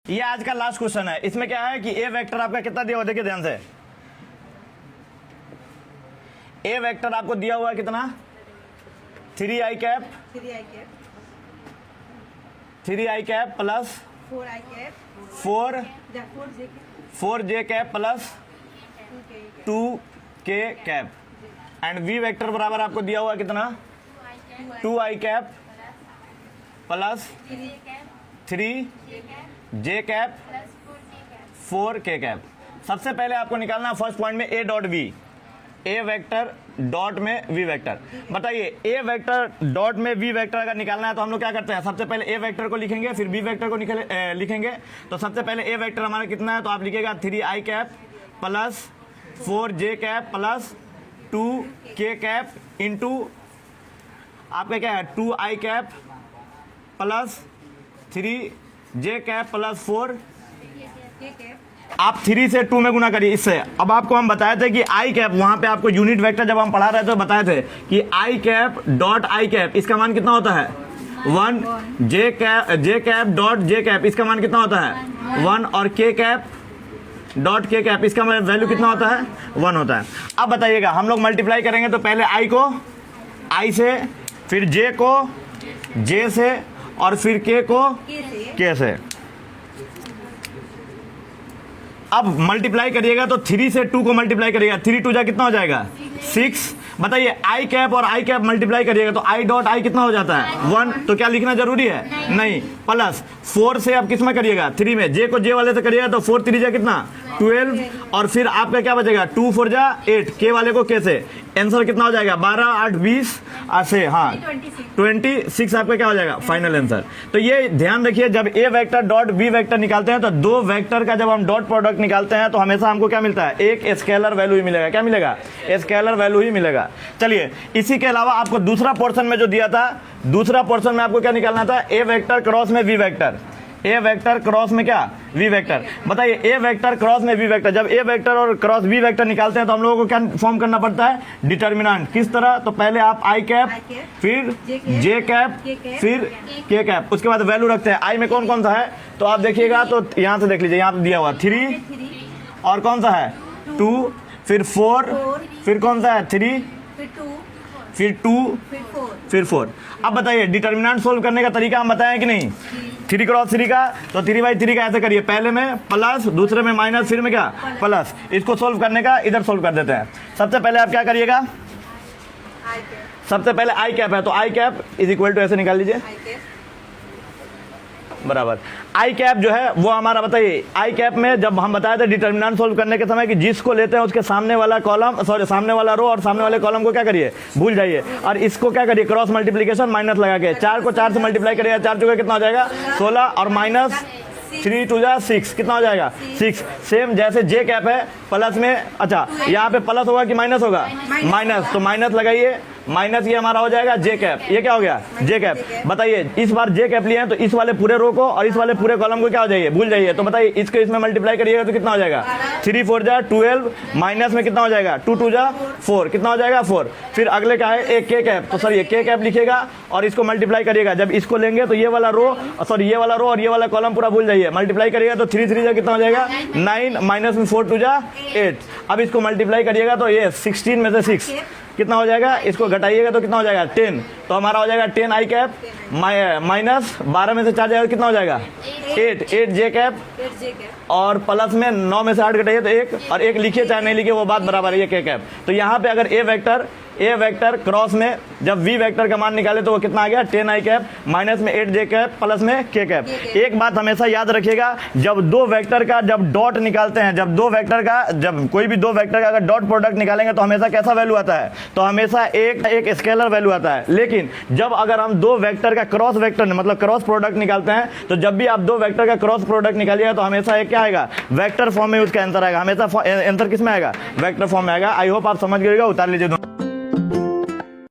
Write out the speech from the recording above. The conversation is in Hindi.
ये आज का लास्ट क्वेश्चन है। इसमें क्या है कि ए वेक्टर आपका कितना दिया हुआ, देखिए ध्यान से। ए वेक्टर आपको दिया हुआ है कितना, 3i cap plus 4j cap plus 2k cap and V vector बराबर आपको दिया हुआ है कितना, 2i cap plus 3j cap 4k cap. सबसे पहले आपको निकालना फर्स्ट पॉइंट में A dot V, A vector dot में वी वेक्टर। बताइए ए वेक्टर डॉट में वी वेक्टर अगर निकालना है तो हम लोग क्या करते हैं, सबसे पहले ए वेक्टर को लिखेंगे फिर बी वेक्टर को लिखेंगे। तो सबसे पहले ए वेक्टर हमारा कितना है, तो आप लिखिएगा 3i cap plus 4j cap plus 2k cap into आपका क्या है 2i cap plus 3j cap plus 4। आप 3 से 2 में गुना करिए इससे। अब आपको हम बताए थे कि आई कैप, वहां पे आपको यूनिट वेक्टर जब हम पढ़ा रहे थे तो बताए थे कि आई कैप डॉट आई कैप इसका मान कितना होता है 1, जे कैप डॉट जे कैप इसका मान कितना होता है 1 और के कैप डॉट के कैप इसका वैल्यू कितना होता है 1 होता है। अब बताइएगा हम लोग मल्टीप्लाई करेंगे तो पहले आई को आई से, फिर जे को जे से और फिर के को के से। अब मल्टीप्लाई करिएगा तो 3 से 2 को मल्टीप्लाई करिएगा, 3 2 जा कितना हो जाएगा 6। बताइए आई कैप और आई कैप मल्टीप्लाई करिएगा तो आई डॉट आई कितना हो जाता है 1। तो क्या लिखना जरूरी है नहीं। प्लस 4 से आप किस में करिएगा 3 में, जे को जे वाले से करिएगा तो 4 3 जा कितना 12 और फिर आपका क्या बचेगा 2 4 जा 8, के वाले को के से। आंसर कितना हो जाएगा 12 8 20 से हाँ 26 आपका क्या हो जाएगा फाइनल आंसर। तो ये ध्यान रखिए जब A vector dot B vector निकालते हैं तो दो वेक्टर का जब हम डॉट प्रोडक्ट निकालते हैं तो हमेशा हमको क्या मिलता है, एक स्केलर वैल्यू ही मिलेगा। क्या मिलेगा, स्केलर वैल्यू ही मिलेगा। चलिए इसी के अलावा आपको दूसरा पोर्शन में जो दिया था, दूसरा पोर्शन में आपको क्या निकालना था, ए वेक्टर क्रॉस में V vector, A vector cross में क्या वी वेक्टर। बताइए ए वेक्टर क्रॉस में वी वेक्टर, जब ए वेक्टर और क्रॉस वी वेक्टर निकालते हैं तो हम लोगों को क्या फॉर्म करना पड़ता है, डिटर्मिनेंट। किस तरह, तो पहले आप आई कैप फिर जे कैप फिर के कैप, उसके बाद वैल्यू रखते हैं। आई में कौन कौन सा है तो आप देखिएगा तो यहाँ से देख लीजिए, यहाँ पे दिया हुआ 3 और कौन सा है 2 फिर 4 फिर कौन सा है 3 फिर 2 फिर 4। अब बताइए डिटर्मिनेंट सोल्व करने का तरीका हम बताएं कि नहीं, 3 क्रॉस 3 का तो 3/3 का ऐसे करिए, पहले में प्लस दूसरे में माइनस फिर में क्या प्लस। इसको सोल्व करने का इधर सोल्व कर देते हैं। सबसे पहले आप क्या करिएगा, सबसे पहले आई कैप है तो आई कैप इज इक्वल टू ऐसे निकाल लीजिए बराबर। आई कैप जो है वो हमारा, बताइए आई कैप में जब हम बताए थे डिटर्मिनेंट सोल्व करने के समय कि जिसको लेते हैं उसके सामने वाला कॉलम, सॉरी सामने वाला रो और सामने वाले कॉलम को क्या करिए भूल जाइए और इसको क्या करिए क्रॉस मल्टीप्लिकेशन माइनस लगा के 4 को 4 से मल्टीप्लाई करिएगा, 4 चौके कितना हो जाएगा 16 और माइनस 3 2 जा 6 कितना हो जाएगा 6। सेम जैसे जे कैप है प्लस में, अच्छा यहाँ पे प्लस होगा कि माइनस होगा, माइनस तो माइनस लगाइए, माइनस ये हमारा हो जाएगा जे कैप, ये क्या हो गया जे कैप। बताइए इस बार जे कैप लिए हैं तो इस वाले पूरे रो को और इस वाले पूरे कॉलम को क्या हो जाइए भूल जाइए। तो बताइए इसको इसमें मल्टीप्लाई करिएगा तो कितना हो जाएगा 3 4 जा 12 माइनस में कितना हो जाएगा 2 2 जा 4 कितना हो जाएगा 4। फिर अगले का है एक के कैप, तो सर ये के कैप लिखिएगा और इसको मल्टीप्लाई करिएगा। जब इसको लेंगे तो ये वाला रो सॉरी ये वाला रो और ये वाला कॉलम पूरा भूल जाइए, मल्टीप्लाई करिएगा तो 3 3 जा कितना हो जाएगा 9 माइनस में 4 2 जा 8। अब इसको मल्टीप्लाई करिएगा तो ये 16 में से 6 कितना हो जाएगा, इसको घटाइएगा तो कितना हो जाएगा 10। तो हमारा हो जाएगा 10 आई कैप माइनस 12 में से 4 जाएगा कितना हो जाएगा 8 जे कैप और प्लस में 9 में से 8 घटाइए तो 1 और 1 लिखिए चाहे नहीं लिखिए वो बात बराबर है, ये के कैप। तो यहाँ पे अगर ए वेक्टर क्रॉस में जब वी वेक्टर का मान निकाले तो वो कितना आ गया 10 आई कैप माइनस में 8 जे कैप प्लस में के कैप। एक बात हमेशा याद रखिएगा, जब दो वेक्टर का जब डॉट निकालते हैं, जब दो वेक्टर का जब कोई भी दो वेक्टर का अगर डॉट प्रोडक्ट निकालेंगे तो हमेशा कैसा वैल्यू आता है, तो हमेशा एक स्केलर वैल्यू आता है। लेकिन जब अगर हम दो वेक्टर का क्रॉस वेक्टर मतलब क्रॉस प्रोडक्ट निकालते हैं तो जब भी आप दो वेक्टर का क्रॉस प्रोडक्ट निकालिएगा तो हमेशा एक क्या आएगा वेक्टर फॉर्म में उसका आंसर आएगा, हमेशा आंसर किस में आएगा वेक्टर फॉर्म में आएगा। आई होप आप समझ गए, उतार लीजिए दोनों।